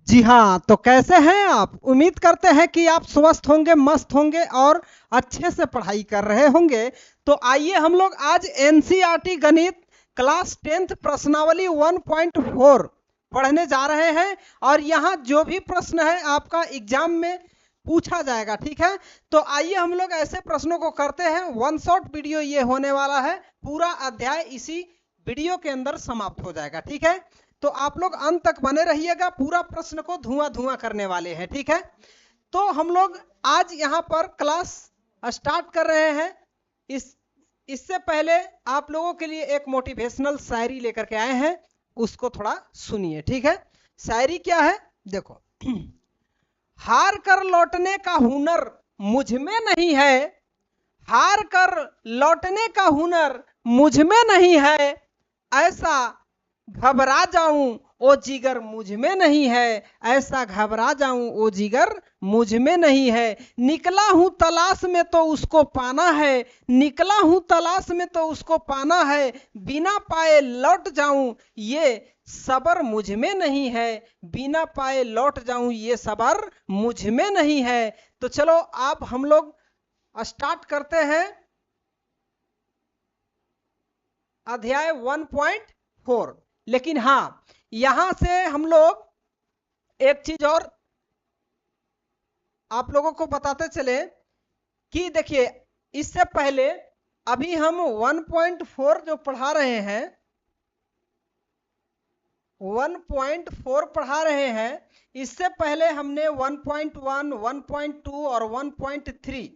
जी हाँ, तो कैसे हैं आप? उम्मीद करते हैं कि आप स्वस्थ होंगे, मस्त होंगे और अच्छे से पढ़ाई कर रहे होंगे। तो आइए हम लोग आज एनसीईआरटी गणित क्लास 10th प्रश्नावली 1.4 पढ़ने जा रहे हैं और यहाँ जो भी प्रश्न है आपका एग्जाम में पूछा जाएगा, ठीक है। तो आइए हम लोग ऐसे प्रश्नों को करते हैं। वन शॉट वीडियो ये होने वाला है, पूरा अध्याय इसी वीडियो के अंदर समाप्त हो जाएगा, ठीक है। तो आप लोग अंत तक बने रहिएगा, पूरा प्रश्न को धुआं धुआं करने वाले हैं, ठीक है। तो हम लोग आज यहाँ पर क्लास स्टार्ट कर रहे हैं। इससे पहले आप लोगों के लिए एक मोटिवेशनल शायरी लेकर के आए हैं, उसको थोड़ा सुनिए, ठीक है। शायरी क्या है देखो। हार कर लौटने का हुनर मुझ में नहीं है, हार कर लौटने का हुनर मुझ में नहीं है, ऐसा घबरा जाऊं ओ जिगर मुझ में नहीं है, ऐसा घबरा जाऊं ओ जिगर मुझ में नहीं है। निकला हूं तलाश में तो उसको पाना है, निकला हूं तलाश में तो उसको पाना है, बिना पाए लौट जाऊं ये सबर मुझ में नहीं है, बिना पाए लौट जाऊं ये सबर मुझ में नहीं है। तो चलो आप हम लोग स्टार्ट करते हैं अध्याय 1.4। लेकिन हाँ, यहां से हम लोग एक चीज और आप लोगों को बताते चले कि देखिए, इससे पहले अभी हम 1.4 जो पढ़ा रहे हैं, 1.4 पढ़ा रहे हैं, इससे पहले हमने 1.1, 1.2 और 1.3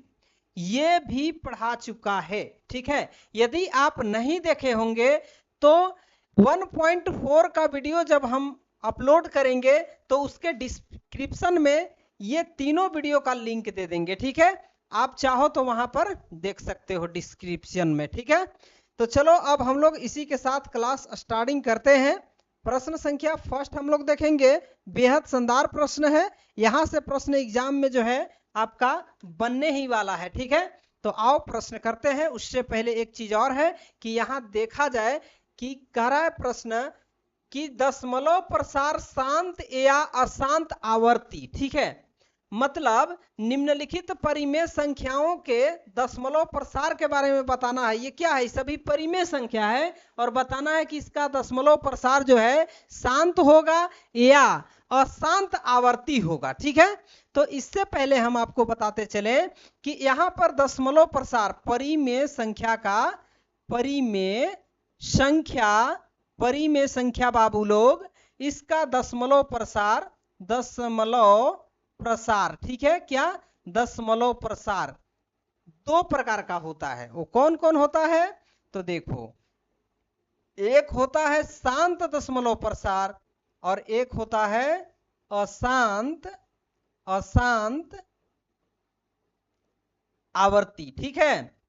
ये भी पढ़ा चुका है, ठीक है। यदि आप नहीं देखे होंगे तो 1.4 का वीडियो जब हम अपलोड करेंगे तो उसके डिस्क्रिप्शन में ये तीनों वीडियो का लिंक दे देंगे, ठीक है। आप चाहो तो वहां पर देख सकते हो डिस्क्रिप्शन में, ठीक है। तो चलो अब हम लोग इसी के साथ क्लास स्टार्टिंग करते हैं। प्रश्न संख्या फर्स्ट हम लोग देखेंगे, बेहद शानदार प्रश्न है। यहां से प्रश्न एग्जाम में जो है आपका बनने ही वाला है, ठीक है। तो आओ प्रश्न करते हैं। उससे पहले एक चीज और है कि यहां देखा जाए कि कह रहा है प्रश्न कि दशमलव प्रसार शांत या अशांत आवर्ती, ठीक है। मतलब निम्नलिखित परिमेय संख्याओं के दशमलव प्रसार के बारे में बताना है। ये क्या है? सभी परिमेय संख्या है और बताना है कि इसका दशमलव प्रसार जो है शांत होगा या अशांत आवर्ती होगा, ठीक है। तो इससे पहले हम आपको बताते चले कि यहां पर दशमलव प्रसार परिमेय संख्या का परिमेय संख्या बाबू लोग, इसका दशमलव प्रसार, ठीक है। क्या? दशमलव प्रसार दो प्रकार का होता है। वो कौन कौन होता है? तो देखो, एक होता है शांत दशमलव प्रसार और एक होता है अशांत आवर्ती, ठीक है।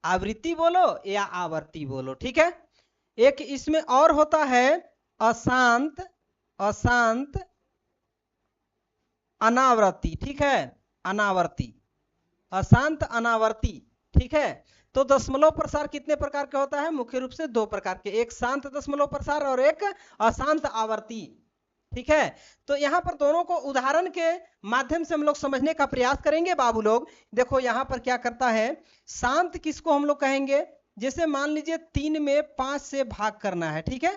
आवृत्ति बोलो या आवर्ती बोलो, ठीक है। एक इसमें और होता है अशांत अनावर्ती, ठीक है। अनावर्ती, अशांत अनावर्ती, ठीक है। तो दशमलव प्रसार कितने प्रकार का होता है? मुख्य रूप से दो प्रकार के, एक शांत दशमलव प्रसार और एक अशांत आवर्ती, ठीक है। तो यहां पर दोनों को उदाहरण के माध्यम से हम लोग समझने का प्रयास करेंगे बाबू लोग। देखो यहां पर क्या करता है, शांत किसको हम लोग कहेंगे? जैसे मान लीजिए 3 में 5 से भाग करना है, ठीक है।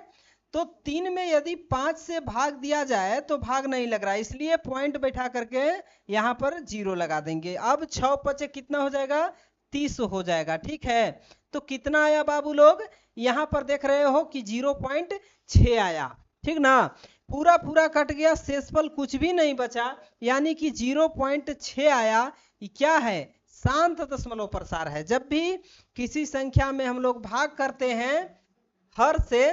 तो 3 में यदि 5 से भाग दिया जाए तो भाग नहीं लग रहा है, इसलिए पॉइंट बैठा करके यहां पर 0 लगा देंगे। अब 6 पचे कितना हो जाएगा? 30 हो जाएगा, ठीक है। तो कितना आया बाबू लोग? यहां पर देख रहे हो कि 0.6 आया, ठीक ना। पूरा पूरा कट गया, शेषफल कुछ भी नहीं बचा, यानी कि 0.6 आया। ये क्या है? शांत दशमलव प्रसार है। जब भी किसी संख्या में हम लोग भाग करते हैं, हर से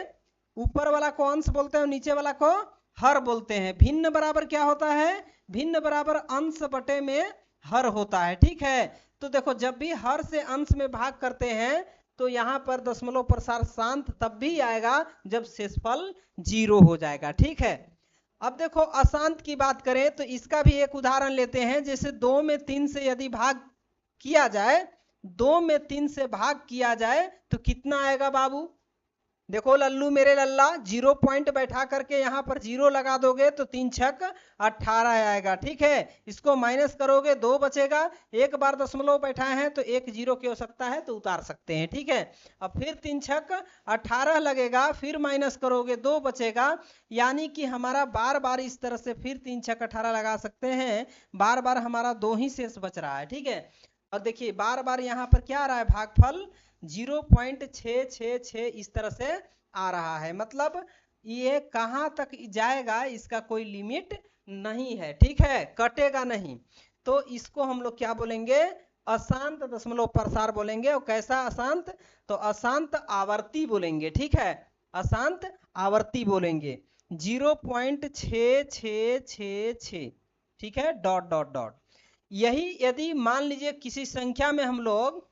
ऊपर वाला को अंश बोलते हैं, नीचे वाला को हर बोलते हैं। भिन्न बराबर क्या होता है? भिन्न बराबर अंश बटे में हर होता है, ठीक है। तो देखो, जब भी हर से अंश में भाग करते हैं तो यहां पर दशमलव प्रसार शांत तब भी आएगा जब शेषफल 0 हो जाएगा, ठीक है। अब देखो अशांत की बात करें तो इसका भी एक उदाहरण लेते हैं। जैसे 2 में 3 से यदि भाग किया जाए, 2 में 3 से भाग किया जाए तो कितना आएगा बाबू? देखो लल्लू मेरे लल्ला, 0 पॉइंट बैठा करके यहाँ पर 0 लगा दोगे तो 3 छक 18 आएगा। ठीक है, इसको माइनस करोगे 2 बचेगा। एक बार दशमलव बैठाए हैं तो एक 0 की आवश्यकता है तो उतार सकते हैं। ठीक है, अब फिर 3 छक 18 लगेगा, फिर माइनस करोगे 2 बचेगा। यानी कि हमारा बार बार इस तरह से फिर 3 छक 18 लगा सकते हैं, बार बार हमारा 2 ही शेष बच रहा है। ठीक है, और देखिए बार बार यहाँ पर क्या आ रहा है, भागफल 0.666 इस तरह से आ रहा है। मतलब ये कहां तक जाएगा इसका कोई लिमिट नहीं है। ठीक है, कटेगा नहीं। तो इसको हम लोग क्या बोलेंगे, अशांत दशमलव प्रसार बोलेंगे। और कैसा अशांत, तो अशांत आवर्ती बोलेंगे। ठीक है, अशांत आवर्ती बोलेंगे, 0.6666। ठीक है, डॉट डॉट डॉट। यही यदि मान लीजिए किसी संख्या में हम लोग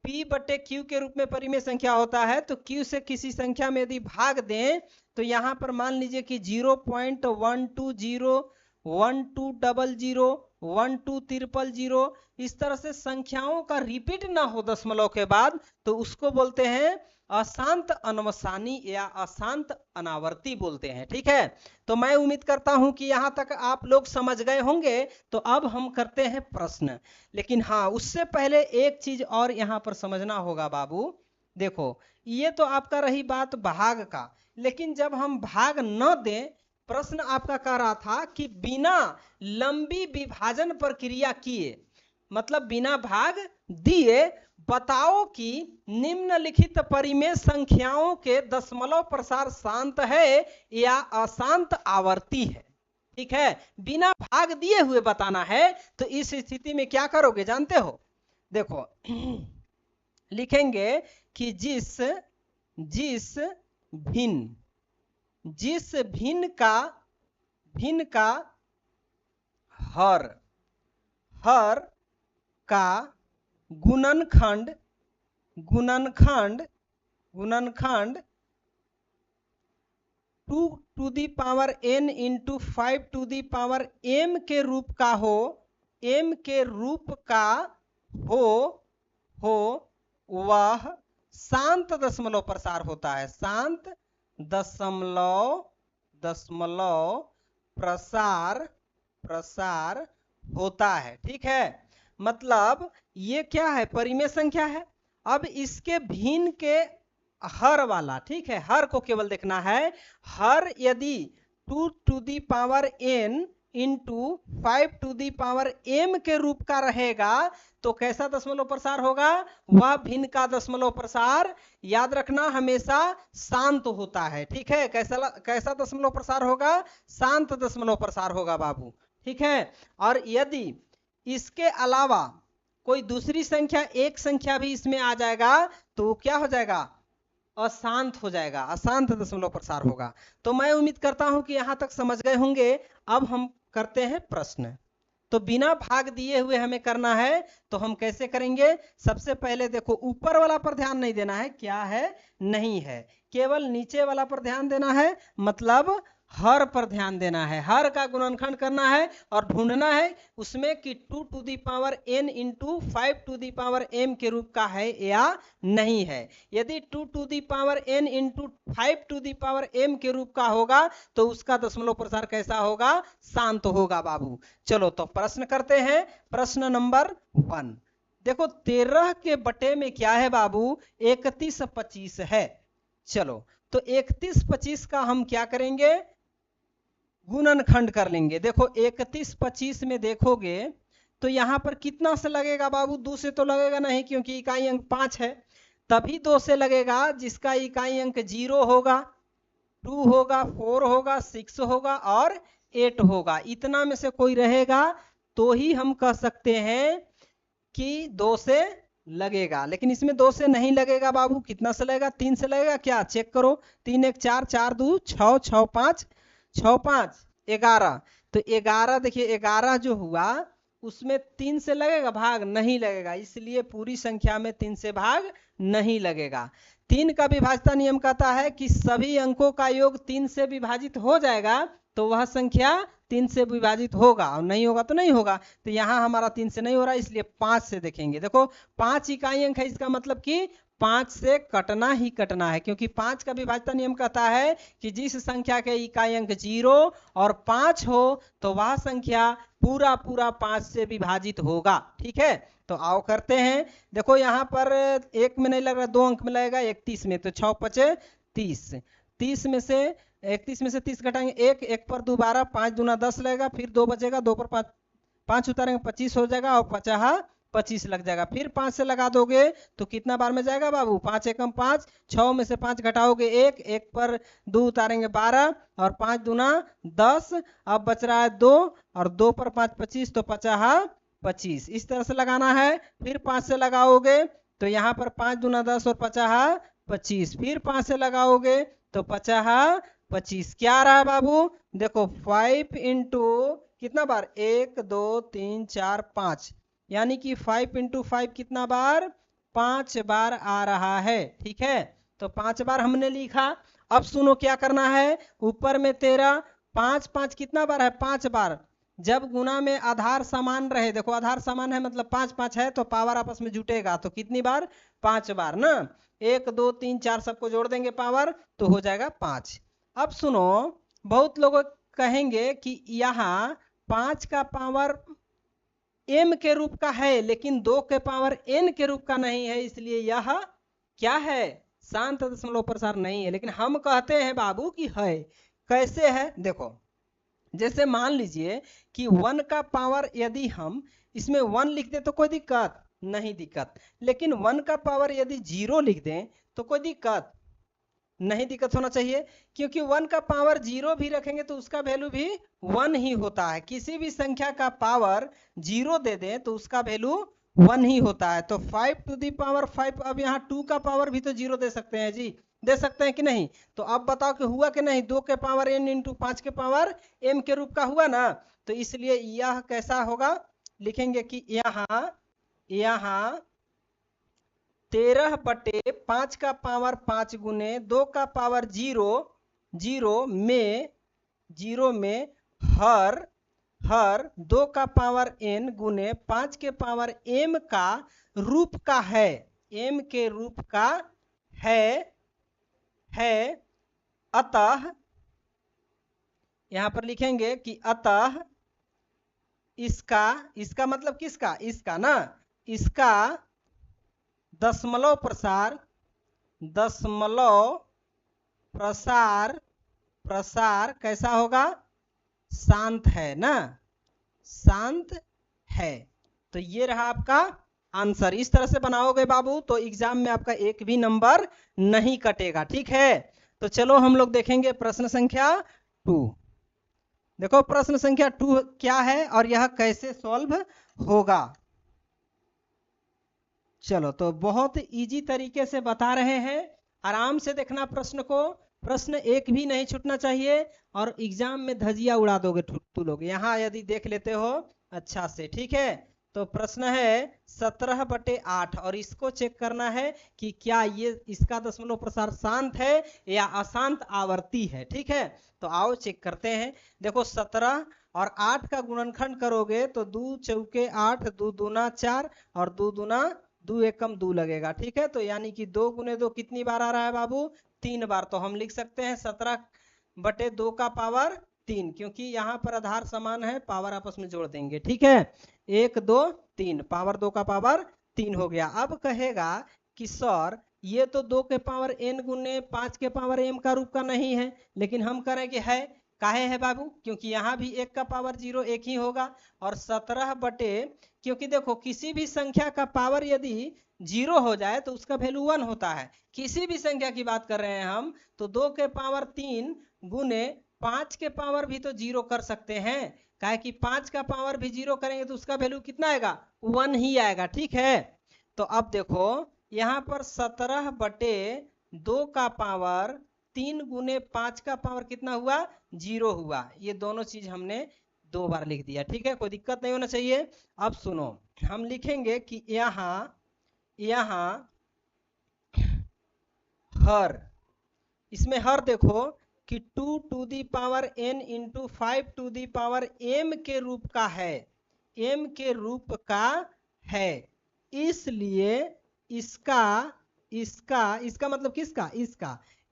P बटे Q के रूप में परिमेय संख्या होता है, तो Q से किसी संख्या में यदि भाग दें तो यहाँ पर मान लीजिए कि 0.120, 1200, 12300 इस तरह से संख्याओं का रिपीट ना हो दशमलव के बाद, तो उसको बोलते हैं अशांत अनवसानी या अशांत अनावर्ती बोलते हैं। ठीक है, तो मैं उम्मीद करता हूं कि यहां तक आप लोग समझ गए होंगे। तो अब हम करते हैं प्रश्न। लेकिन हाँ, उससे पहले एक चीज और यहां पर समझना होगा बाबू। देखो ये तो आपका रही बात भाग का, लेकिन जब हम भाग न दें, प्रश्न आपका कह रहा था कि बिना लंबी विभाजन प्रक्रिया किए, मतलब बिना भाग दिए बताओ कि निम्नलिखित परिमेय संख्याओं के दशमलव प्रसार शांत है या अशांत आवर्ती है। ठीक है, बिना भाग दिए हुए बताना है। तो इस स्थिति में क्या करोगे जानते हो, देखो लिखेंगे कि जिस भिन्न का हर का गुणनखंड 2 to the power n into 5 to the power m के रूप का हो वह शांत दशमलव प्रसार होता है। शांत दशमलव प्रसार होता है। ठीक है, मतलब ये क्या है, परिमेय संख्या है। अब इसके भिन्न के हर वाला, ठीक है, हर को केवल देखना है। हर यदि 2 to the power n into 5 to the power m के रूप का रहेगा तो कैसा दशमलव प्रसार होगा, वह भिन्न का दशमलव प्रसार याद रखना हमेशा शांत होता है। ठीक है, कैसा दशमलव प्रसार होगा, शांत दशमलव प्रसार होगा बाबू। ठीक है, और यदि इसके अलावा कोई दूसरी संख्या, एक संख्या भी इसमें आ जाएगा तो क्या हो जाएगा, अशांत हो जाएगा, अशांत दशमलव प्रसार होगा। तो मैं उम्मीद करता हूं कि यहां तक समझ गए होंगे। अब हम करते हैं प्रश्न। तो बिना भाग दिए हुए हमें करना है, तो हम कैसे करेंगे, सबसे पहले देखो ऊपर वाला पर ध्यान नहीं देना है, क्या है नहीं है, केवल नीचे वाला पर ध्यान देना है, मतलब हर पर ध्यान देना है। हर का गुणनखंड करना है और ढूंढना है उसमें कि 2 to the power n into 5 to the power m के रूप का है या नहीं है। यदि 2 to the power n into 5 to the power m के रूप का होगा तो उसका दशमलव प्रसार कैसा होगा, शांत होगा बाबू। चलो तो प्रश्न करते हैं। प्रश्न नंबर 1 देखो, 13 के बटे में क्या है बाबू, 3125 है। चलो तो 3125 का हम क्या करेंगे, गुणनखंड कर लेंगे। देखो 3125 में देखोगे तो यहां पर कितना से लगेगा बाबू, 2 से तो लगेगा नहीं क्योंकि इकाई अंक 5 है। तभी 2 से लगेगा जिसका इकाई अंक 0 होगा, 2 होगा, 4 होगा, 6 होगा और 8 होगा। इतना में से कोई रहेगा तो ही हम कह सकते हैं कि 2 से लगेगा। लेकिन इसमें 2 से नहीं लगेगा बाबू। कितना से लगेगा, 3 से लगेगा। क्या चेक करो, 3 1 4, 4 2 6, 6 5, 6 5 11। तो 11 देखिए 11 जो हुआ उसमें 3 से लगेगा भाग, नहीं लगेगा, इसलिए पूरी संख्या में 3 से भाग नहीं लगेगा। 3 का विभाज्यता नियम कहता है कि सभी अंकों का योग 3 से विभाजित हो जाएगा तो वह संख्या 3 से विभाजित होगा, और नहीं होगा तो नहीं होगा। तो यहाँ हमारा 3 से नहीं हो रहा, इसलिए 5 से देखेंगे। देखो 5 इकाई अंक है, इसका मतलब कि 5 से कटना ही कटना है, क्योंकि 5 का विभाज्यता नियम कहता है कि जिस संख्या के इकाई अंक 0 और 5 हो तो वह संख्या पूरा पूरा 5 से विभाजित होगा। ठीक है, तो आओ करते हैं। देखो यहाँ पर 1 में नहीं लग रहा, 2 अंक में लगेगा 31 में, तो 6 पचे 30, 30 में से 31 में से 30 घटाएंगे 1, 1 पर 2 12, 5 दूना 10 लगेगा, फिर 2 बचेगा, 2 पर 5 5 उतारेंगे 25 हो जाएगा, और 50 25 लग जाएगा। फिर 5 से लगा दोगे तो कितना बार में जाएगा बाबू, 5 एकम 5, 6 में से 5 घटाओगे 1, 1 पर 2 उतारेंगे 12, और 5 दूना 10, अब बच रहा है 2, और 2 पर 5 25, तो 50 25 इस तरह से लगाना है। फिर 5 से लगाओगे तो यहाँ पर 5 दूना 10 और 50 25, फिर 5 से लगाओगे तो 50 25 क्या आ रहा है बाबू, देखो 5 इंटू कितना बार, 1 2 3 4 5, यानी कि 5 इंटू 5 कितना बार, 5 बार आ रहा है। ठीक है, तो 5 बार हमने लिखा। अब सुनो क्या करना है, ऊपर में 13, 5 5 कितना बार है, 5 बार। जब गुना में आधार समान रहे, देखो आधार समान है मतलब 5 5 है, तो पावर आपस में जुटेगा, तो कितनी बार, 5 बार ना। 1 2 3 4 सबको जोड़ देंगे पावर, तो हो जाएगा 5। अब सुनो, बहुत लोग कहेंगे कि यहाँ 5 का पावर m के रूप का है, लेकिन 2 के पावर n के रूप का नहीं है, इसलिए यह क्या है, शांत दशमलव प्रसार नहीं है। लेकिन हम कहते हैं बाबू कि है। कैसे है, देखो जैसे मान लीजिए कि 1 का पावर यदि हम इसमें 1 लिख दें तो कोई दिक्कत नहीं, दिक्कत। लेकिन 1 का पावर यदि 0 लिख दें तो कोई दिक्कत नहीं, दिक्कत होना चाहिए, क्योंकि 1 का पावर 0 भी रखेंगे तो उसका वैल्यू भी 1 ही होता है। किसी भी संख्या का पावर 0 दे दें तो उसका वैल्यू 1 ही होता है। तो 5 टू दी पावर 5, अब यहाँ 2 का पावर भी तो 0 दे सकते हैं जी, दे सकते हैं कि नहीं। तो अब बताओ कि हुआ कि नहीं, 2 के पावर n इंटू 5 के पावर m के रूप का हुआ ना। तो इसलिए यह कैसा होगा, लिखेंगे कि यहाँ 13/5 का पावर 5 गुने 2 का पावर 0 में हर 2 का पावर n गुने 5 के पावर m का रूप का है, m के रूप का है। अतः यहां पर लिखेंगे कि अतः इसका मतलब किसका, इसका ना, इसका दशमलव प्रसार कैसा होगा, शांत है ना, शांत है। तो ये रहा आपका आंसर। इस तरह से बनाओगे बाबू तो एग्जाम में आपका एक भी नंबर नहीं कटेगा। ठीक है, तो चलो हम लोग देखेंगे प्रश्न संख्या 2। देखो प्रश्न संख्या 2 क्या है और यह कैसे सॉल्व होगा। चलो, तो बहुत इजी तरीके से बता रहे हैं, आराम से देखना प्रश्न को, प्रश्न एक भी नहीं छूटना चाहिए, और एग्जाम में धजिया उड़ा दोगे तू लोग यहाँ यदि देख लेते हो अच्छा से। ठीक है, तो प्रश्न है 17/8, और इसको चेक करना है कि क्या ये इसका दशमलव प्रसार शांत है या अशांत आवर्ती है। ठीक है, तो आओ चेक करते हैं। देखो 17 और 8 का गुणनखंड करोगे तो 2 चौके 8, 2 दूना 4, और 2 दूना 2 एकम 2 लगेगा। ठीक है, तो यानी कि 2 गुने 2 कितनी बार आ रहा है बाबू, 3 बार। तो हम लिख सकते हैं 17/2 का पावर 3, क्योंकि यहाँ पर आधार समान है, पावर आपस में जोड़ देंगे। ठीक है, 1 2 3, पावर 2 का पावर 3 हो गया। अब कहेगा कि सर ये तो 2 के पावर n गुने 5 के पावर m का रूप का नहीं है, लेकिन हम करें कि है। काहे है बाबू, क्योंकि यहाँ भी 1 का पावर 0 1 ही होगा, और 17 बटे, क्योंकि देखो किसी भी संख्या का पावर यदि 0 हो जाए तो उसका वैल्यू 1 होता है। किसी भी संख्या की बात कर रहे हैं हम, तो 2 के पावर 3 गुने 5 के पावर भी तो 0 कर सकते हैं, काहे कि 5 का पावर भी 0 करेंगे तो उसका वैल्यू कितना आएगा, 1 ही आएगा। ठीक है, तो अब देखो यहाँ पर 17/2 का पावर 3 गुने 5 का पावर कितना हुआ, 0 हुआ। ये दोनों चीज हमने 2 बार लिख दिया। ठीक है, कोई दिक्कत नहीं होना चाहिए। अब सुनो, हम लिखेंगे कि यहाँ हर, इसमें हर देखो कि 2 to the power n into 5 to the power m के रूप का है, m के रूप का है, इसलिए इसका इसका मतलब किसका,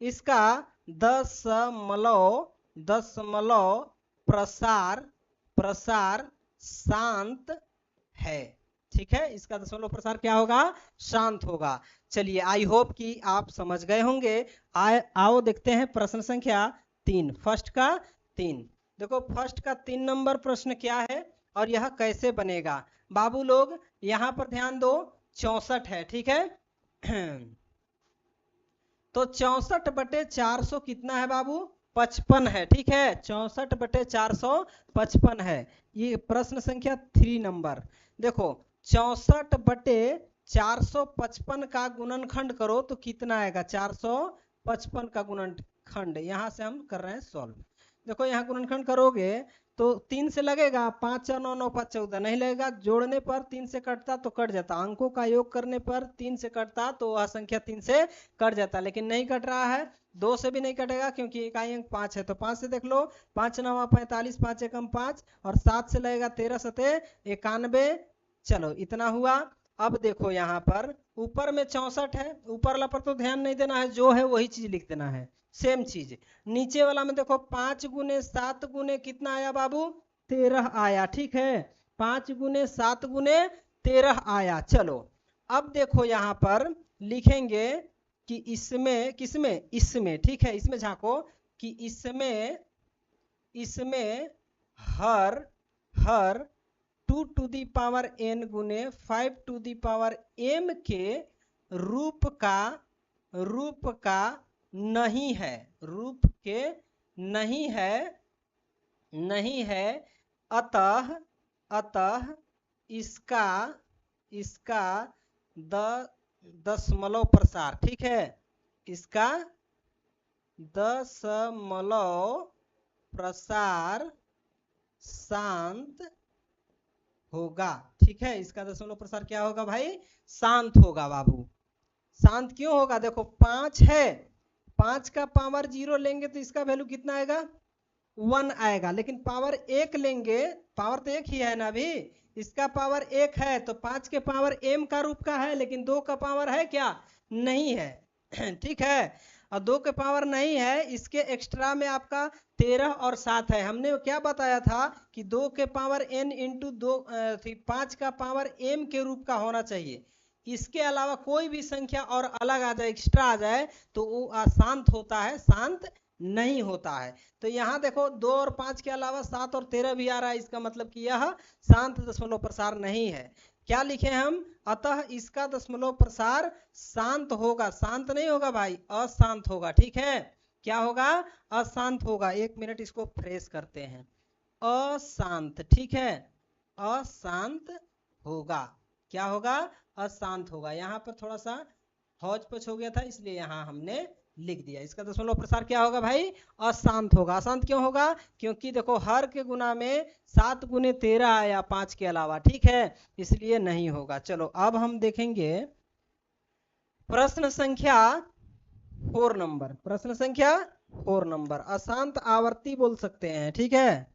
इसका दशमलव प्रसार शांत है। ठीक है, इसका दशमलव प्रसार क्या होगा, शांत होगा। चलिए, आई होप कि आप समझ गए होंगे। आओ देखते हैं प्रश्न संख्या 3, फर्स्ट का 3। देखो फर्स्ट का 3 नंबर प्रश्न क्या है और यह कैसे बनेगा। बाबू लोग यहां पर ध्यान दो, 64 है, ठीक है। तो 64/400 कितना है बाबू, 55 है, ठीक है। 64/455 है। ये प्रश्न संख्या 3 नंबर। देखो 64/455 का गुणनखंड करो तो कितना आएगा, 455 का गुणनखंड। यहां से हम कर रहे हैं सॉल्व। देखो यहाँ गुणनखंड करोगे तो 3 से लगेगा, 5 और 9 9 5 14 नहीं लगेगा। जोड़ने पर 3 से कटता तो कट जाता, अंकों का योग करने पर 3 से कटता तो वह संख्या 3 से कट जाता, लेकिन नहीं कट रहा है। 2 से भी नहीं कटेगा क्योंकि इकाई अंक 5 है। तो 5 से देख लो, 5 9 45, 5 एकम 5 और 7 से लगेगा 13 सते 91। चलो इतना हुआ। अब देखो यहाँ पर ऊपर में 64 है, ऊपर वाला पर तो ध्यान नहीं देना है, जो है वही चीज लिख देना है, सेम चीज। नीचे वाला में देखो 5 गुने 7 गुने कितना आया बाबू, 13 आया, ठीक है। 5 गुने 7 गुने 13 आया। चलो अब देखो यहाँ पर लिखेंगे कि इसमें किसमें, इसमें, ठीक है, इसमें झांको कि इसमें हर 2 टू दी पावर n गुने 5 टू दी पावर m के रूप का नहीं है, रूप के नहीं है। अतः इसका दशमलव प्रसार, ठीक है, इसका दशमलव प्रसार शांत होगा, ठीक है। इसका दशमलव प्रसार क्या होगा भाई, शांत होगा बाबू। शांत क्यों होगा, देखो 5 है, 5 का पावर 0 लेंगे तो इसका वैल्यू कितना आएगा, 1 आएगा। लेकिन पावर 1 लेंगे, पावर तो 1 ही है ना अभी, इसका पावर 1 है तो 5 के पावर m का रूप का है, लेकिन 2 का पावर है क्या, नहीं है, ठीक है। और 2 के पावर नहीं है, इसके एक्स्ट्रा में आपका 13 और 7 है। हमने क्या बताया था कि 2 के पावर n इंटू 5 का पावर m के रूप का होना चाहिए। इसके अलावा कोई भी संख्या और अलग आ जाए, एक्स्ट्रा आ जाए तो वो अशांत होता है, शांत नहीं होता है। तो यहाँ देखो 2 और 5 के अलावा 7 और 13 भी आ रहा है, इसका मतलब कि यह शांत दशमलव प्रसार नहीं है। क्या लिखे हम, अतः इसका दशमलव प्रसार शांत होगा, शांत नहीं होगा भाई, अशांत होगा, ठीक है। क्या होगा, अशांत होगा। 1 मिनट इसको फ्रेश करते हैं, अशांत, ठीक है, अशांत होगा। क्या होगा, अशांत होगा। यहाँ पर थोड़ा सा हौच पौच हो गया था, इसलिए यहाँ हमने लिख दिया। इसका दशमलव प्रसार क्या होगा भाई, अशांत होगा। अशांत क्यों होगा, क्योंकि देखो हर के गुना में 7 गुने 13 आया 5 के अलावा, ठीक है, इसलिए नहीं होगा। चलो अब हम देखेंगे प्रश्न संख्या 4 नंबर। प्रश्न संख्या 4 नंबर, अशांत आवर्ती बोल सकते हैं, ठीक है।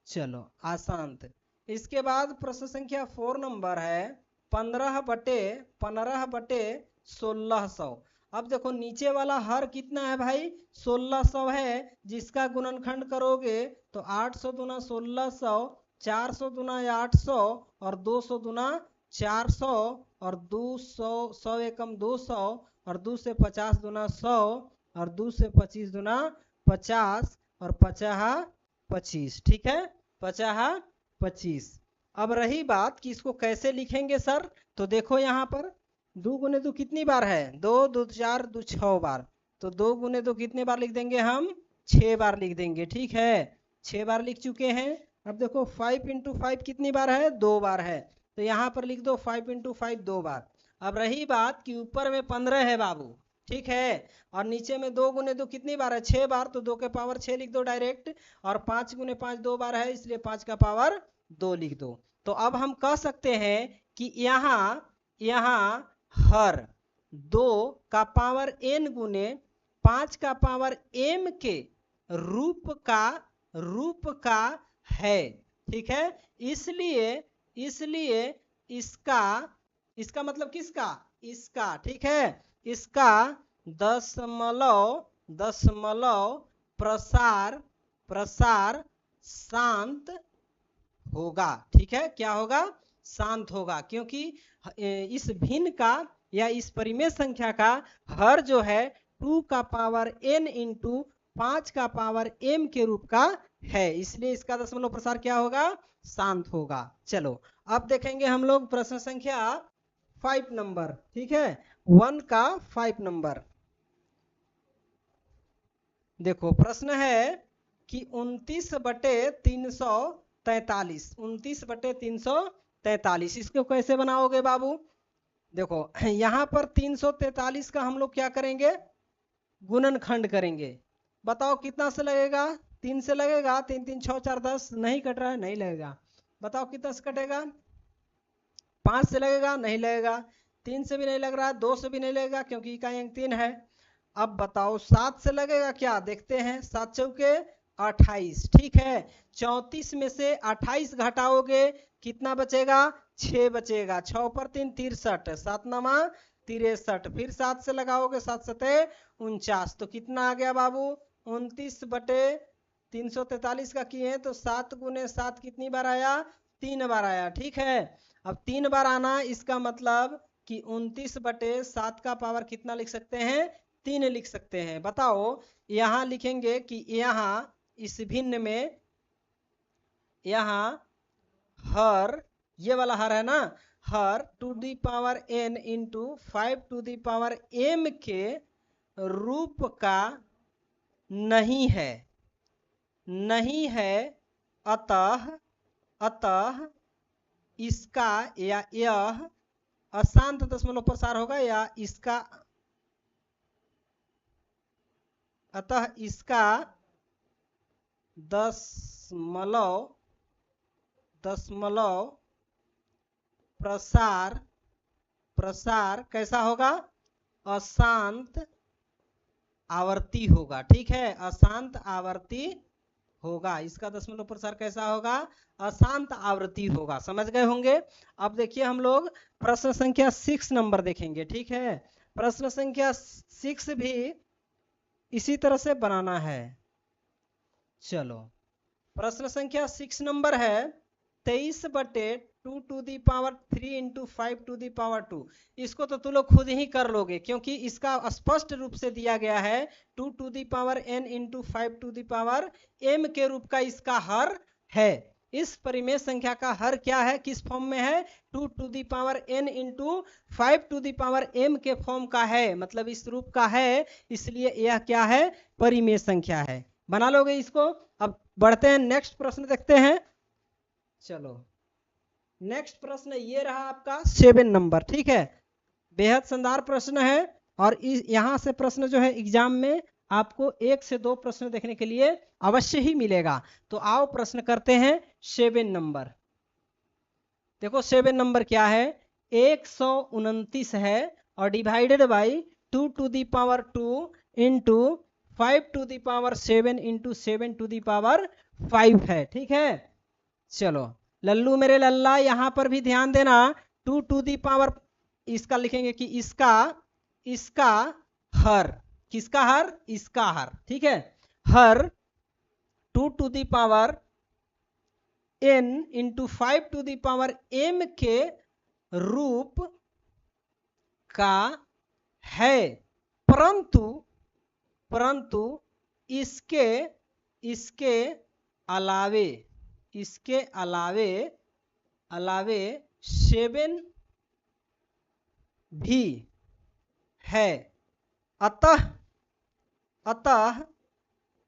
चलो अशांत। इसके बाद प्रश्न संख्या 4 नंबर है 15/1600। अब देखो नीचे वाला हर कितना है भाई, 1600 है, जिसका गुणनखंड करोगे तो 800 दुना 1600, 400 दुना 800 और 200 दुना 400 और 200, 100 एकम 200 और 2 से 50 दुना 100 और 2 से 25 दुना 50 और 50 25, ठीक है, 50 25। अब रही बात कि इसको कैसे लिखेंगे सर, तो देखो यहाँ पर 2 गुने 2 कितनी बार है, 2 2 4 2 6 बार। तो 2 गुने 2 कितने बार लिख देंगे हम, 6 बार लिख देंगे, ठीक है, 6 बार लिख चुके हैं। अब देखो 5 इंटू 5 कितनी बार है, 2 बार है, तो यहाँ पर लिख दो 5 इंटू 5 2 बार। अब रही बात कि ऊपर में 15 है बाबू, ठीक है, और नीचे में 2 गुने 2 कितनी बार है, 6 बार, तो 2 के पावर 6 लिख दो डायरेक्ट, और 5 गुने 5 2 बार है, इसलिए 5 का पावर 2 लिख दो। तो अब हम कह सकते हैं कि यहाँ हर 2 का पावर n गुने 5 का पावर m के रूप का है, ठीक है। इसलिए इसका मतलब किसका, इसका, ठीक है, इसका दशमलव प्रसार शांत होगा, ठीक है, क्या होगा, शांत होगा, क्योंकि इस भिन्न का या इस परिमेय संख्या का हर जो है 2 का पावर n इंटू 5 का पावर m के रूप का है, इसलिए इसका दशमलव प्रसार क्या होगा, शांत होगा। चलो अब देखेंगे हम लोग प्रश्न संख्या 5 नंबर, ठीक है, 1 का 5 नंबर। देखो प्रश्न है कि 29/343, इसको कैसे बनाओगे बाबू। देखो यहाँ पर 343 का हम लोग क्या करेंगे, गुणनखंड करेंगे। बताओ कितना से लगेगा, 3 से लगेगा, 3 3 6 4 10, नहीं कट रहा है, नहीं लगेगा। बताओ कितना से कटेगा, 5 से लगेगा, नहीं लगेगा, 3 से भी नहीं लग रहा है, 2 से भी नहीं लगेगा क्योंकि इकाई अंक 3 है। अब बताओ 7 से लगेगा क्या, देखते हैं, 7 चौके 28, ठीक है, 34 में से 28 घटाओगे कितना बचेगा, 6 बचेगा, 6 पर 3 63, 7 नमा 63, फिर 7 से लगाओगे 7 सते 49, तो कितना आ गया बाबू, 29/343 का किए तो 7 गुने 7 कितनी बार आया, 3 बार आया, ठीक है। अब 3 बार आना इसका मतलब कि 29/7 का पावर कितना लिख सकते हैं, 3 लिख सकते हैं। बताओ यहाँ लिखेंगे कि यहाँ इस भिन्न में यहाँ हर, ये वाला हर है ना, हर 2 the power n into 5 to the power m के रूप का नहीं है, अतः इसका या यह अशांत दशमलव प्रसार होगा, या इसका, अतः इसका दशमलव प्रसार कैसा होगा, अशांत आवर्ती होगा, ठीक है, अशांत आवर्ती होगा। इसका दशमलव प्रसार कैसा होगा, अशांत आवृत्ति होगा, समझ गए होंगे। अब देखिए हम लोग प्रश्न संख्या 6 नंबर देखेंगे, ठीक है, प्रश्न संख्या 6 भी इसी तरह से बनाना है। चलो प्रश्न संख्या 6 नंबर है 23/2 to the power 3 into 5 to the power 2। इसको तो तुम लोग खुद ही कर लोगे क्योंकि इसका स्पष्ट रूप से दिया गया है 2 to the power n into 5 to the power m के रूप का इसका हर है। इस परिमेय संख्या का हर क्या है, किस फॉर्म में है, 2 to the power n into 5 to the power m के फॉर्म का है, मतलब इस रूप का है, इसलिए यह क्या है, परिमेय संख्या है। बना लोगे इसको। अब बढ़ते हैं नेक्स्ट प्रश्न देखते हैं। चलो नेक्स्ट प्रश्न ये रहा आपका 7 नंबर, ठीक है, बेहद शानदार प्रश्न है और यहाँ से प्रश्न जो है एग्जाम में आपको 1 से 2 प्रश्न देखने के लिए अवश्य ही मिलेगा। तो आओ प्रश्न करते हैं 7 नंबर। देखो 7 नंबर क्या है, 129 है और divided by 2 to the power 2 into 5 to the power 7 into 7 to the power 5 है, ठीक है। चलो लल्लू मेरे लल्ला यहां पर भी ध्यान देना, 2 टू दी पावर, इसका लिखेंगे कि इसका हर, किसका हर, इसका हर, ठीक है, हर 2 to the power n into 5 to the power m के रूप का है, परंतु इसके अलावे 7 भी है, अतः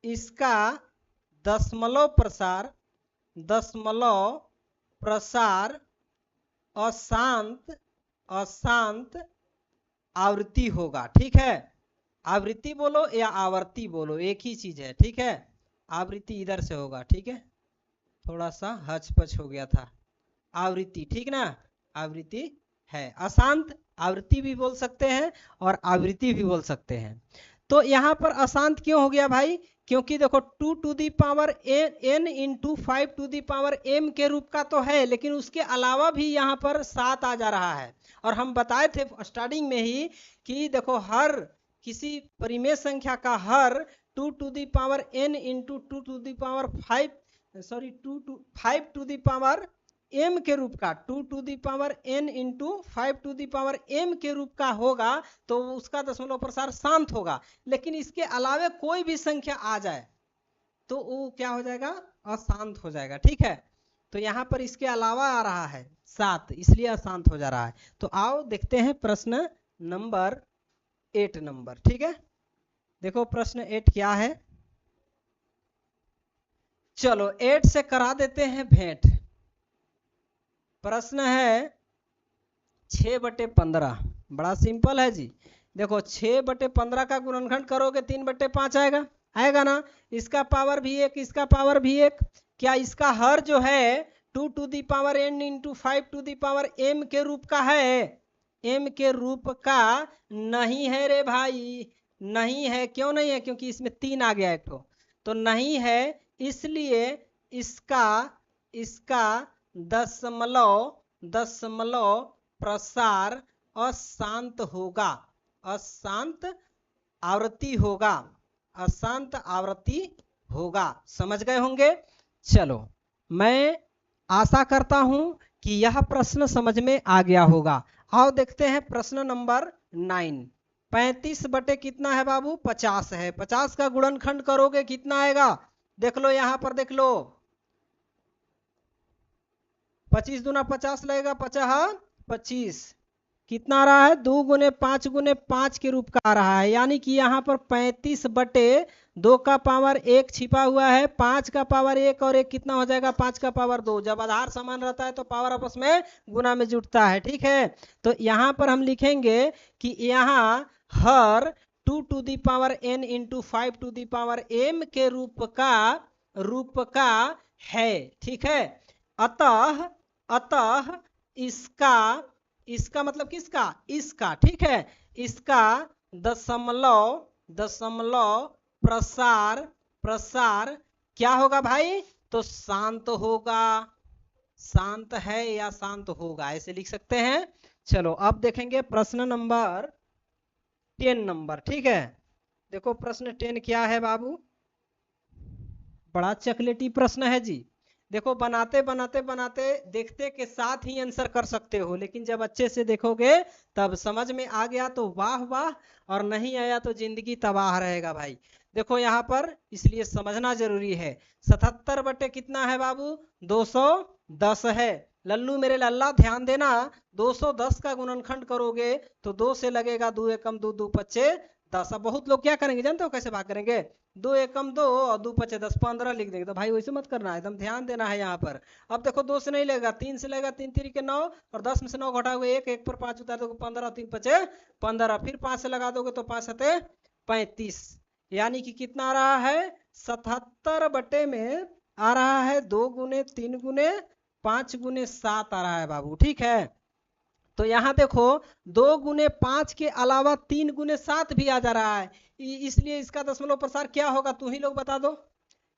इसका दशमलव प्रसार अशांत आवृत्ति होगा, ठीक है। आवृत्ति बोलो या आवर्ती बोलो एक ही चीज है, ठीक है। आवृत्ति इधर से होगा, ठीक है, थोड़ा सा हचपच हो गया था, आवृत्ति, ठीक ना, आवृत्ति है, अशांत आवृत्ति भी बोल सकते हैं और आवृत्ति भी बोल सकते हैं। तो यहाँ पर अशांत क्यों हो गया भाई, क्योंकि देखो 2 to the power n into 5 to the power m के रूप का तो है, लेकिन उसके अलावा भी यहाँ पर 7 आ जा रहा है। और हम बताए थे स्टार्टिंग में ही कि देखो हर किसी परिमेय संख्या का हर 2 to the power n into 2 to the power 5 to the power m के रूप का 2 to the power n into 5 to the power m के रूप का होगा तो उसका दशमलव प्रसार शांत होगा। लेकिन इसके अलावे कोई भी संख्या आ जाए तो वो क्या हो जाएगा, अशांत हो जाएगा। ठीक है, तो यहाँ पर इसके अलावा आ रहा है 7, इसलिए अशांत हो जा रहा है। तो आओ देखते हैं प्रश्न नंबर 8 नंबर। ठीक है, देखो प्रश्न 8 क्या है, चलो 8 से करा देते हैं भेंट। प्रश्न है 6/15, बड़ा सिंपल है जी। देखो 6/15 का गुणनखंड करोगे 3/5 आएगा, आएगा ना। इसका पावर भी 1, इसका पावर भी 1। क्या इसका हर जो है 2 to the power n into 5 to the power m के रूप का है? m के रूप का नहीं है रे भाई, नहीं है। क्यों नहीं है? क्योंकि इसमें 3 आ गया एक तो नहीं है, इसलिए इसका दशमलव प्रसार अशांत होगा, अशांत आवृत्ति होगा, अशांत आवृत्ति होगा। समझ गए होंगे। चलो मैं आशा करता हूं कि यह प्रश्न समझ में आ गया होगा। आओ देखते हैं प्रश्न नंबर 9। 35 बटे कितना है बाबू? 50 है। 50 का गुणनखंड करोगे कितना आएगा? देख लो यहां पर, देख लो 25 दूना 50 लगेगा, 50 25 कितना आ रहा है? 2 गुने 5 गुने 5 के रूप का आ रहा है। यानी कि यहाँ पर 35 बटे 2 का पावर 1 छिपा हुआ है, 5 का पावर 1 और 1 कितना हो जाएगा? 5 का पावर 2। जब आधार समान रहता है तो पावर आपस में गुना में जुटता है। ठीक है, तो यहाँ पर हम लिखेंगे कि यहाँ हर 2 to the power n into 5 to the power m के रूप का है। ठीक है, अतः इसका मतलब किसका? इसका। ठीक है, इसका दशमलव प्रसार क्या होगा भाई? तो शांत होगा। शांत है या शांत होगा, ऐसे लिख सकते हैं। चलो अब देखेंगे प्रश्न नंबर 10 नंबर। ठीक है, देखो प्रश्न 10 क्या है बाबू? बड़ा चॉकलेटी प्रश्न है जी। देखो बनाते देखते के साथ ही आंसर कर सकते हो, लेकिन जब अच्छे से देखोगे तब समझ में आ गया तो वाह वाह, और नहीं आया तो जिंदगी तबाह रहेगा भाई। देखो यहाँ पर इसलिए समझना जरूरी है। 77 बटे कितना है बाबू? 210 है। लल्लू मेरे लल्ला ध्यान देना, 210 का गुणनखंड करोगे तो 2 से लगेगा 2 एकम 2, 2 पच्चे 10। अब बहुत लोग क्या करेंगे जानते हो कैसे भाग करेंगे? 2 एकम 2 और 2 पच्चे 10, 15 लिख देंगे। तो भाई वैसे मत करना है, एकदम ध्यान देना है यहाँ पर। अब देखो 2 से नहीं लगेगा, 3 से लगेगा, 3 3 के 9 और 10 में से 9 घटा हुए 1, 1 पर 5 उतार दोगे 15, 3 पच्चे 15, फिर 5 से लगा दोगे तो 5 सते 35। यानी कि कितना आ रहा है? 77 बटे में आ रहा है 2 गुने 3 गुने 5 गुने 7 आ रहा है बाबू। ठीक है, तो यहाँ देखो 2 गुने 5 के अलावा 3 गुने 7 भी आ जा रहा है, इसलिए इसका दशमलव प्रसार क्या होगा? तू ही लोग बता दो।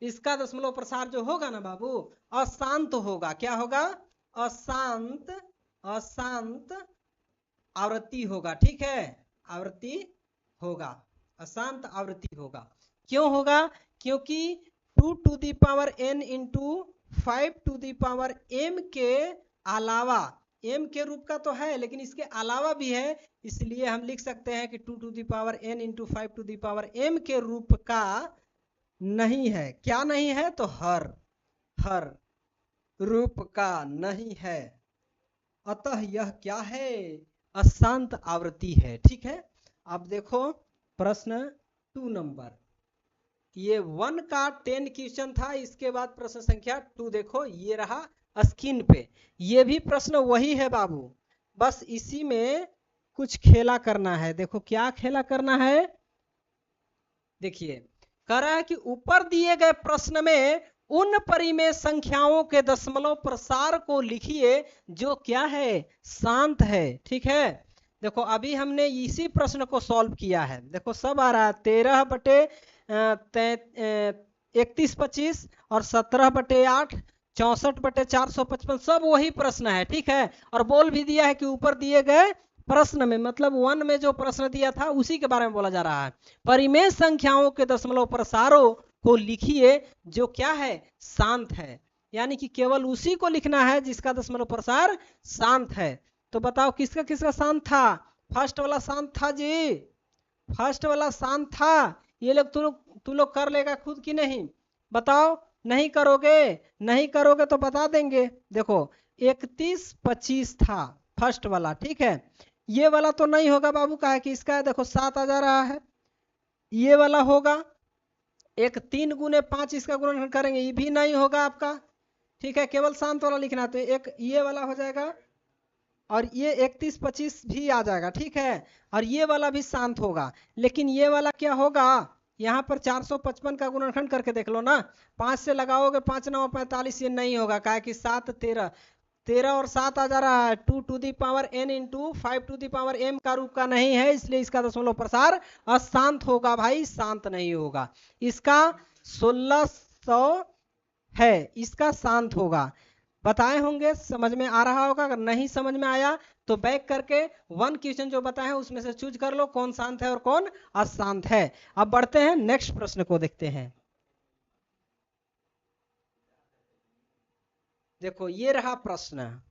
इसका दशमलव प्रसार जो होगा ना बाबू, अशांत होगा। क्या होगा? अशांत आवृत्ति होगा। ठीक है, आवृत्ति होगा, अशांत आवृत्ति होगा। क्यों होगा? क्योंकि 2 to the power n into 5 to the power m के अलावा, m के रूप का तो है लेकिन इसके अलावा भी है, इसलिए हम लिख सकते हैं कि 2 to the power n into 5 to the power m के रूप का नहीं है। क्या नहीं है? तो हर रूप का नहीं है। अतः यह क्या है? अशांत आवृत्ति है। ठीक है, अब देखो प्रश्न 2 नंबर। ये 1 का 10 क्वेश्चन था, इसके बाद प्रश्न संख्या 2 देखो, ये रहा स्क्रीन पे। ये भी प्रश्न वही है बाबू, बस इसी में कुछ खेला करना है। देखो क्या खेला करना है, देखिए कह रहा है कि ऊपर दिए गए प्रश्न में उन परिमेय संख्याओं के दशमलव प्रसार को लिखिए जो क्या है? शांत है। ठीक है, देखो अभी हमने इसी प्रश्न को सॉल्व किया है। देखो सब आ रहा है 13 बटे 3125 और 17/8 64/455 सब वही प्रश्न है, ठीक है। और बोल भी दिया है कि ऊपर दिए गए प्रश्न में, मतलब 1 में जो प्रश्न दिया था उसी के बारे में बोला जा रहा है। परिमेय संख्याओं के दशमलव प्रसारों को लिखिए जो क्या है, शांत है। यानी कि केवल उसी को लिखना है जिसका दशमलव प्रसार शांत है। तो बताओ किसका किसका शांत था? फर्स्ट वाला शांत था जी, फर्स्ट वाला शांत था। ये लोग तू लोग कर लेगा खुद की नहीं? बताओ, नहीं करोगे? नहीं करोगे तो बता देंगे। देखो 3125 था फर्स्ट वाला, ठीक है। ये वाला तो नहीं होगा बाबू, का है कि इसका है देखो 7 आ जा रहा है। ये वाला होगा 3 गुने 5, इसका गुणनखंड करेंगे, ये भी नहीं होगा आपका, ठीक है। केवल शांत वाला लिखना, तो एक ये वाला हो जाएगा और ये 3125 भी आ जाएगा, ठीक है। और ये वाला भी शांत होगा, लेकिन ये वाला क्या होगा, यहाँ पर 455 का गुणनखंड करके देख लो ना। 5 से लगाओगे 5 9 45, ये नहीं होगा, क्या कि 7 13 13 और 7 आ जा रहा है। 2 to the power n into 5 to the power m का रूप का नहीं है, इसलिए इसका दशमलव प्रसार अशांत होगा भाई, शांत नहीं होगा। इसका 1600 है, इसका शांत होगा। बताए होंगे, समझ में आ रहा होगा। अगर नहीं समझ में आया तो बैक करके 1 क्वेश्चन जो बताए हैं उसमें से चूज कर लो कौन शांत है और कौन अशांत है। अब बढ़ते हैं नेक्स्ट प्रश्न को देखते हैं। देखो ये रहा प्रश्न।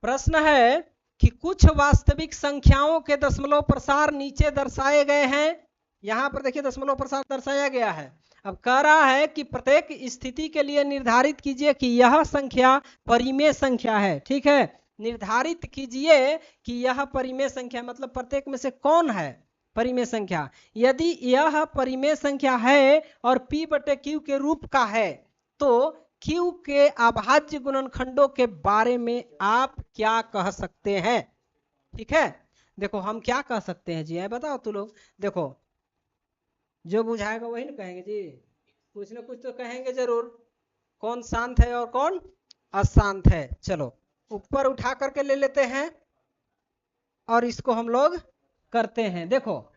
प्रश्न है कि कुछ वास्तविक संख्याओं के दशमलव प्रसार नीचे दर्शाए गए हैं। यहां पर देखिए दशमलव प्रसार दर्शाया गया है। अब कह रहा है कि प्रत्येक स्थिति के लिए निर्धारित कीजिए कि यह संख्या परिमेय संख्या है, ठीक है। निर्धारित कीजिए कि यह परिमेय संख्या, मतलब प्रत्येक में से कौन है परिमेय संख्या। यदि यह परिमेय संख्या है और p/q के रूप का है तो q के अभाज्य गुणनखंडों के बारे में आप क्या कह सकते हैं, ठीक है। देखो हम क्या कह सकते हैं जी, है बताओ तू लोग। देखो जो बुझाएगा वही ना कहेंगे जी, कुछ ना कुछ तो कहेंगे जरूर, कौन शांत है और कौन अशांत है। चलो ऊपर उठा करके ले लेते हैं और इसको हम लोग करते हैं। देखो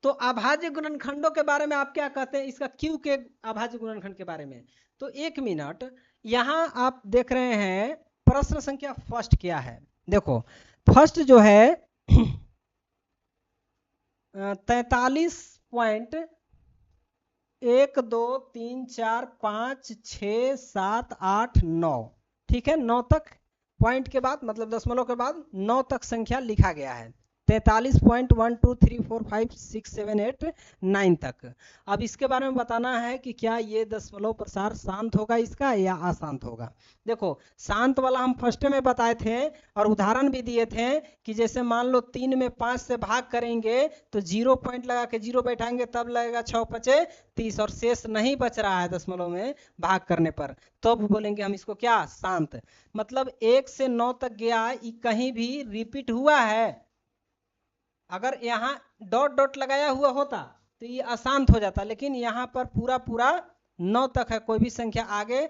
तो अभाज्य गुणनखंडों के बारे में आप क्या कहते हैं, इसका क्यू के अभाज्य गुणनखंड के बारे में। तो 1 मिनट, यहां आप देख रहे हैं प्रश्न संख्या फर्स्ट क्या है। देखो फर्स्ट जो है 43.123456789, ठीक है। 9 तक पॉइंट के बाद, मतलब दशमलव के बाद 9 तक संख्या लिखा गया है। 43.123456789 तक। अब इसके बारे में बताना है कि क्या ये दशमलव प्रसार शांत होगा इसका या अशांत होगा। देखो शांत वाला हम फर्स्ट में बताए थे और उदाहरण भी दिए थे कि जैसे मान लो 3 में 5 से भाग करेंगे तो 0 पॉइंट लगा के 0 बैठाएंगे, तब लगेगा 6 5 30 और शेष नहीं बच रहा है दशमलव में भाग करने पर, तो बोलेंगे हम इसको क्या, शांत। मतलब 1 से 9 तक गया, कहीं भी रिपीट हुआ है। अगर यहाँ डॉट डॉट लगाया हुआ होता तो ये अशांत हो जाता, लेकिन यहाँ पर पूरा पूरा 9 तक है, कोई भी संख्या आगे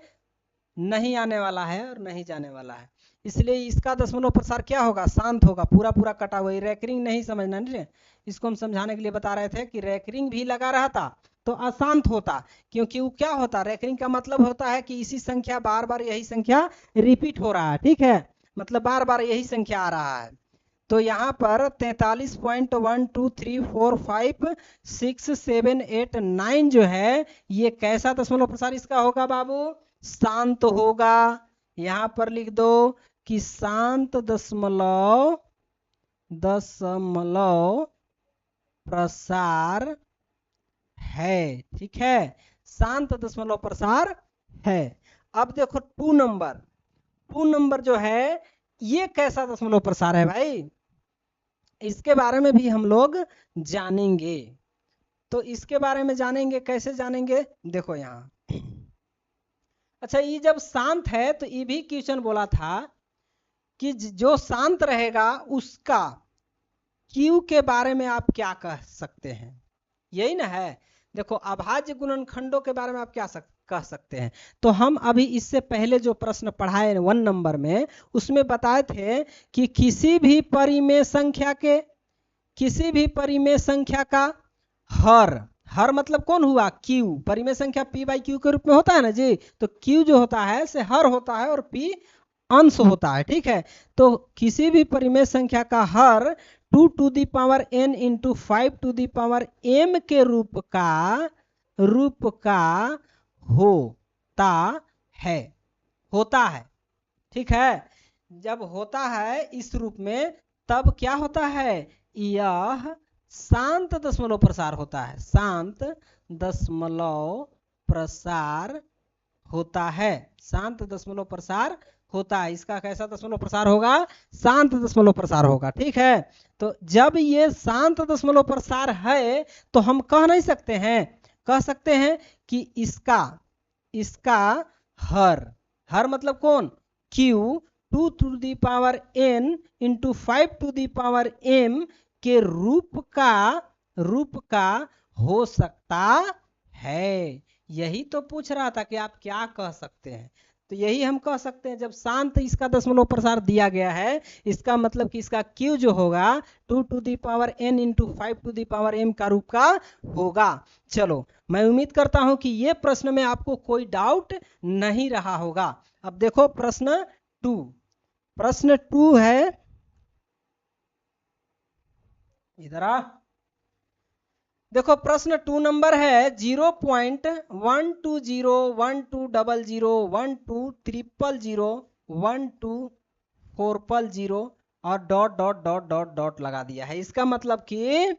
नहीं आने वाला है और नहीं जाने वाला है, इसलिए इसका दशमलव प्रसार क्या होगा, शांत होगा। पूरा पूरा कटा हुआ, रैकरिंग नहीं समझना, नहीं। इसको हम समझाने के लिए बता रहे थे कि रैकरिंग भी लगा रहता तो अशांत होता, क्योंकि वो क्या होता, रैकरिंग का मतलब होता है कि इसी संख्या बार बार यही संख्या रिपीट हो रहा है, ठीक है। मतलब बार बार यही संख्या आ रहा है। तो यहाँ पर 43.123456789 जो है ये कैसा दशमलव प्रसार इसका होगा बाबू, शांत होगा। यहाँ पर लिख दो कि शांत दशमलव प्रसार है, ठीक है। शांत दशमलव प्रसार है। अब देखो 2 नंबर जो है ये कैसा दशमलव प्रसार है भाई, इसके बारे में भी हम लोग जानेंगे। तो इसके बारे में जानेंगे, कैसे जानेंगे, देखो यहाँ। अच्छा ये जब शांत है तो ये भी क्वेश्चन बोला था कि जो शांत रहेगा उसका क्यू के बारे में आप क्या कह सकते हैं, यही ना है। देखो अभाज्य गुणनखंडों के बारे में आप क्या कह सकते हैं। तो हम अभी इससे पहले जो प्रश्न पढ़ाए 1 नंबर में, उसमें बताए थे कि किसी भी परिमेय संख्या का हर मतलब कौन हुआ, क्यू। परिमेय संख्या p बाई क्यू के रूप में होता है ना जी, तो q जो होता है से हर होता है और p अंश होता है, ठीक है। तो किसी भी परिमेय संख्या का हर 2 to the power n into 5 to the power m के रूप का होता है, ठीक है। जब होता है इस रूप में, तब क्या होता है, यह शांत दशमलव प्रसार होता है, शांत दशमलव प्रसार होता है, शांत दशमलव प्रसार होता है। इसका कैसा दशमलव प्रसार होगा, शांत दशमलव प्रसार होगा, ठीक है। तो जब ये शांत दशमलव प्रसार है तो हम कह नहीं सकते हैं, कह सकते हैं कि इसका हर मतलब कौन, q 2 to the power n into 5 to the power m के रूप का हो सकता है। यही तो पूछ रहा था कि आप क्या कह सकते हैं। तो यही हम कह सकते हैं, जब शांत इसका दशमलव प्रसार दिया गया है, इसका मतलब कि इसका q जो होगा 2 to the power n into 5 to the power m का रूप का होगा। चलो, मैं उम्मीद करता हूं कि ये प्रश्न में आपको कोई डाउट नहीं रहा होगा। अब देखो प्रश्न 2 है, इधर आ, देखो प्रश्न 2 नंबर है 0.120120012001240 और डॉट लगा दिया है। इसका मतलब कि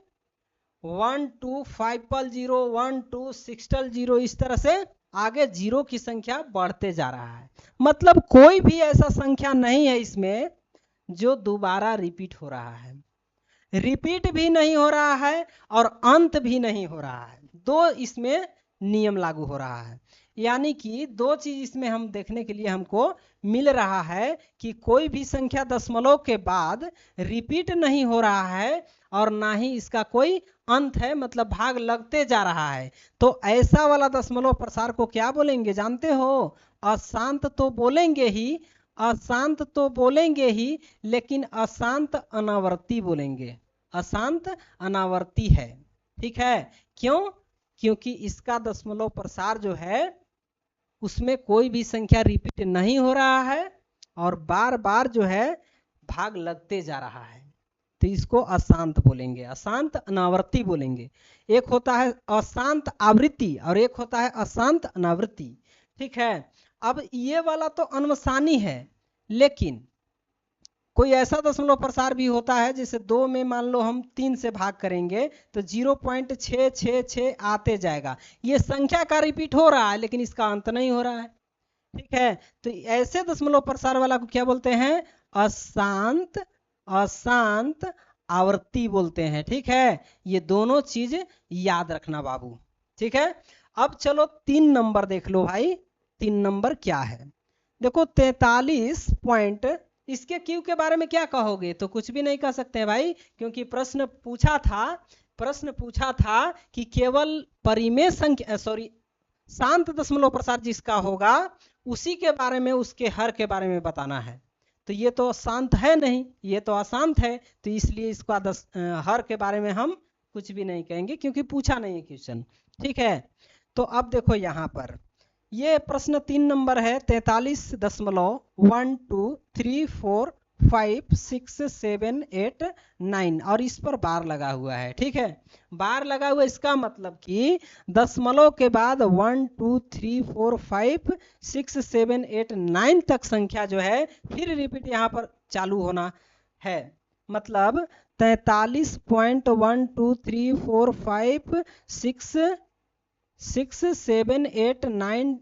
12500 इस तरह से आगे जीरो की संख्या बढ़ते जा रहा है। मतलब कोई भी ऐसा संख्या नहीं है इसमें जो दोबारा रिपीट हो रहा है, रिपीट भी नहीं हो रहा है और अंत भी नहीं हो रहा है। दो इसमें नियम लागू हो रहा है, यानी कि दो चीज इसमें हम देखने के लिए हमको मिल रहा है कि कोई भी संख्या दशमलव के बाद रिपीट नहीं हो रहा है और ना ही इसका कोई अंत है, मतलब भाग लगते जा रहा है। तो ऐसा वाला दशमलव प्रसार को क्या बोलेंगे जानते हो, अशांत तो बोलेंगे ही, लेकिन अशांत अनावर्ती बोलेंगे, अशांत अनावर्ती है, ठीक है। क्यों, क्योंकि इसका दशमलव प्रसार जो है उसमें कोई भी संख्या रिपीट नहीं हो रहा है और बार बार जो है भाग लगते जा रहा है, तो इसको अशांत बोलेंगे, अशांत अनावर्ती बोलेंगे। एक होता है अशांत आवृत्ति और एक होता है अशांत अनावृत्ति, ठीक है। अब ये वाला तो अनुसानी है, लेकिन कोई ऐसा दशमलव प्रसार भी होता है, जैसे 2 में मान लो हम 3 से भाग करेंगे तो 0.666 आते जाएगा। ये संख्या का रिपीट हो रहा है लेकिन इसका अंत नहीं हो रहा है, ठीक है। तो ऐसे दशमलव प्रसार वाला को क्या बोलते हैं, अशांत आवृत्ति बोलते हैं, ठीक है। ये दोनों चीज याद रखना बाबू, ठीक है। अब चलो 3 नंबर देख लो भाई, 3 नंबर क्या है, देखो 43 पॉइंट। इसके क्यू के बारे में क्या कहोगे, तो कुछ भी नहीं कह सकते भाई, क्योंकि प्रश्न पूछा था कि केवल परिमेय संख्या शांत दशमलव प्रसार जिसका होगा उसी के बारे में, उसके हर के बारे में बताना है। तो ये तो शांत है नहीं, ये तो अशांत है, तो इसलिए इसका हर के बारे में हम कुछ भी नहीं कहेंगे क्योंकि पूछा नहीं है क्वेश्चन, ठीक है। तो अब देखो यहाँ पर ये प्रश्न 3 नंबर है 43.123456789 और इस पर बार लगा हुआ है, ठीक है। बार लगा हुआ इसका मतलब कि दशमलव के बाद 1 2 3 4 5 6 7 8 9 तक संख्या जो है फिर रिपीट यहाँ पर चालू होना है। मतलब 43.1234566 7 8 9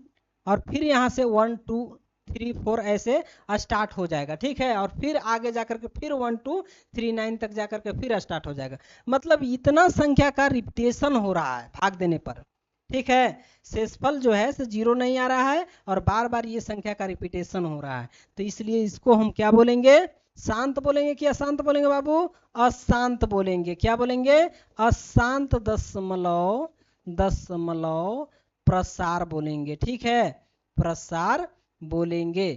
और फिर यहाँ से 1 2 3 4 ऐसे स्टार्ट हो जाएगा, ठीक है। और फिर आगे जाकर के फिर 1 2 3 9 तक जाकर के फिर स्टार्ट हो जाएगा। मतलब इतना संख्या का रिपीटेशन हो रहा है भाग देने पर, ठीक है। शेषफल जो है 0 नहीं आ रहा है और बार बार ये संख्या का रिपीटेशन हो रहा है, तो इसलिए इसको हम क्या बोलेंगे, शांत बोलेंगे कि अशांत बोलेंगे बाबू, अशांत बोलेंगे। क्या बोलेंगे, अशांत दशमलव प्रसार बोलेंगे। ठीक है, प्रसार बोलेंगे।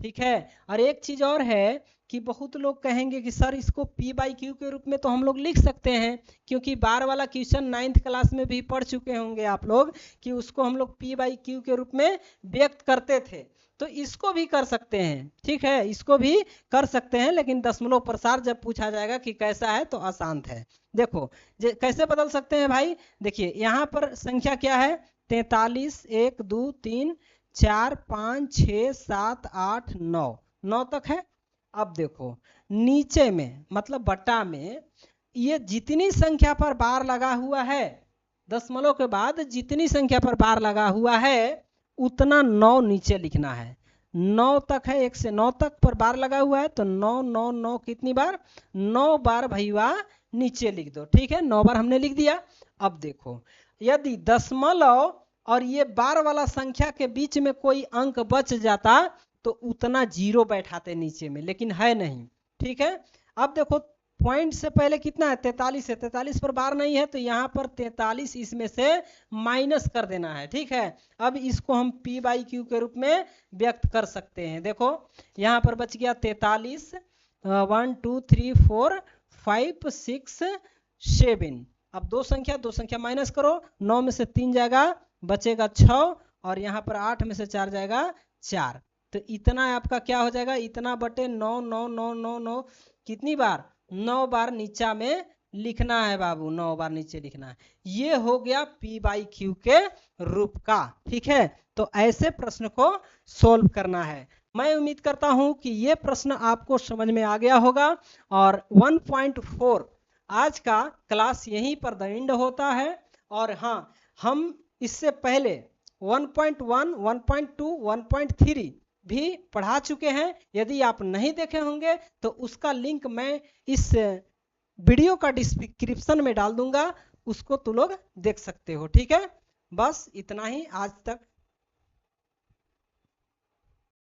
ठीक है। और एक चीज और है कि बहुत लोग कहेंगे कि सर इसको P बाई क्यू के रूप में तो हम लोग लिख सकते हैं, क्योंकि बार वाला क्वेश्चन 9th क्लास में भी पढ़ चुके होंगे आप लोग कि उसको हम लोग P बाई क्यू के रूप में व्यक्त करते थे। तो इसको भी कर सकते हैं। ठीक है, इसको भी कर सकते हैं, लेकिन दशमलव प्रसार जब पूछा जाएगा कि कैसा है तो अशांत है। देखो कैसे बदल सकते हैं भाई। देखिए यहाँ पर संख्या क्या है, 43, 1 2 3 4 5 6 7 8 9, 9 तक है। अब देखो नीचे में मतलब बट्टा में ये जितनी संख्या पर बार लगा हुआ है, दशमलव के बाद जितनी संख्या पर बार लगा हुआ है उतना 9 नीचे लिखना है। 9 तक है, 1 से 9 तक पर बार लगा हुआ है, तो 9 9 9 कितनी बार, 9 बार भैया नीचे लिख दो। ठीक है, 9 बार हमने लिख दिया। अब देखो यदि दशमलव और ये बार वाला संख्या के बीच में कोई अंक बच जाता तो उतना जीरो बैठाते नीचे में, लेकिन है नहीं। ठीक है, अब देखो पॉइंट से पहले कितना है, 43 है, 43 पर बार नहीं है तो यहाँ पर 43 इसमें से माइनस कर देना है। ठीक है, अब इसको हम P बाई क्यू के रूप में व्यक्त कर सकते हैं। देखो यहाँ पर बच गया 43, 1 2 3 4 5 6 7। अब दो संख्या माइनस करो, 9 में से 3 जाएगा, बचेगा 6, और यहाँ पर 8 में से 4 जाएगा 4, तो इतना आपका क्या हो जाएगा, इतना बटे 9 9 9 9 9 कितनी बार, 9 बार नीचा में लिखना है बाबू, 9 बार नीचे लिखना है। ये हो गया P बाई क्यू के रूप का। ठीक है, तो ऐसे प्रश्न को सोल्व करना है। मैं उम्मीद करता हूं कि ये प्रश्न आपको समझ में आ गया होगा। और 1.4 आज का क्लास यहीं पर द एंड होता है। और हाँ, हम इससे पहले 1.1, 1.2, 1.3 भी पढ़ा चुके हैं। यदि आप नहीं देखे होंगे तो उसका लिंक मैं इस वीडियो का डिस्क्रिप्शन में डाल दूंगा, उसको तुम लोग देख सकते हो। ठीक है, बस इतना ही आज तक।